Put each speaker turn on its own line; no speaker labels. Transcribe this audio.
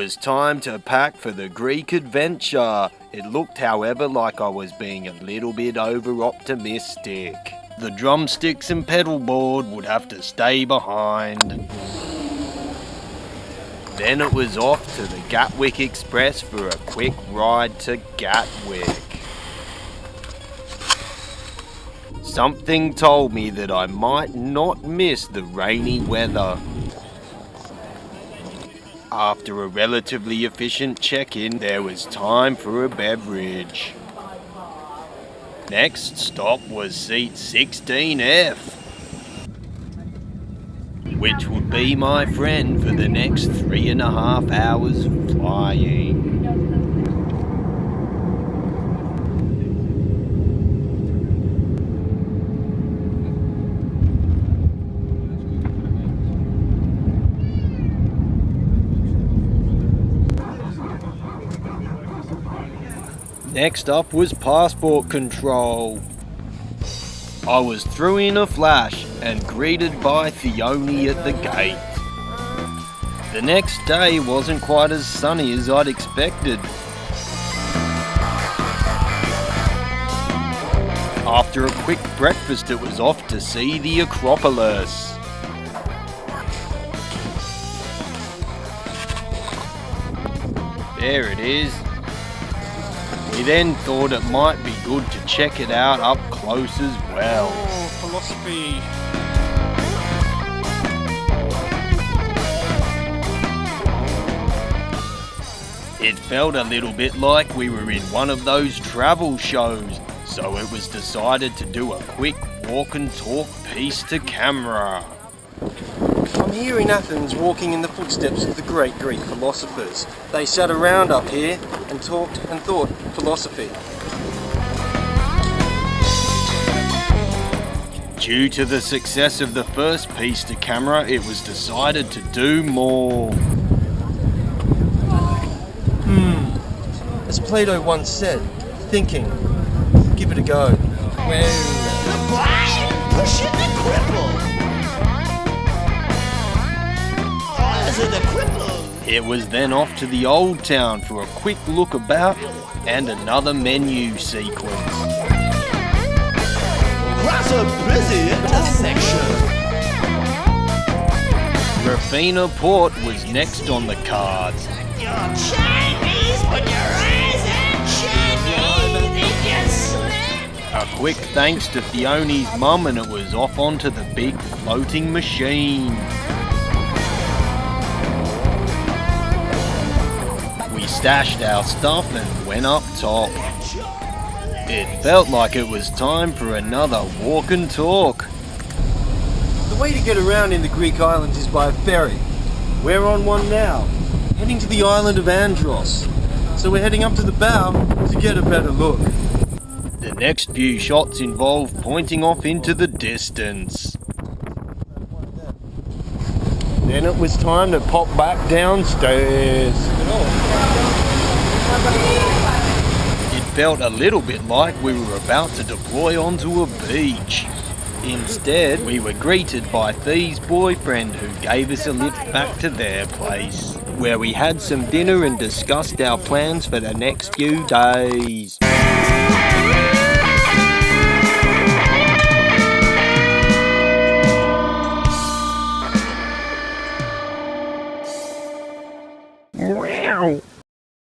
was time to pack for the Greek adventure. It looked, however, like I was being a little bit over-optimistic. The drumsticks and pedal board would have to stay behind. Then it was off to the Gatwick Express for a quick ride to Gatwick. Something told me that I might not miss the rainy weather. After a relatively efficient check-in, there was time for a beverage. Next stop was seat 16F, which would be my friend for the next 3.5 hours flying. Next up was passport control. I was through in a flash and greeted by Theone at the gate. The next day wasn't quite as sunny as I'd expected. After a quick breakfast, it was off to see the Acropolis. There it is. We then thought it might be good to check it out up close as well.
Oh, philosophy.
It felt a little bit like we were in one of those travel shows, so it was decided to do a quick walk and talk piece to camera.
I'm here in Athens walking in the footsteps of the great Greek philosophers. They sat around up here and talked and thought philosophy.
Due to the success of the first piece to camera, it was decided to do more.
As Plato once said, thinking, give it a go.
The blind pushing the cripple. The cripple.
It was then off to the old town for a quick look about and another menu sequence.
Cross a busy intersection.
Rafina Port was next on the cards.
You're Chinese, but your eyes ain't Chinese. They just slip.
A quick thanks to Theone's mum, and it was off onto the big floating machine. We stashed our stuff and went up top. It felt like it was time for another walk and talk.
The way to get around in the Greek islands is by a ferry. We're on one now, heading to the island of Andros. So we're heading up to the bow to get a better look.
The next few shots involve pointing off into the distance.
Then it was time to pop back downstairs.
It felt a little bit like we were about to deploy onto a beach. Instead, we were greeted by Thee's boyfriend, who gave us a lift back to their place, where we had some dinner and discussed our plans for the next few days. Wow.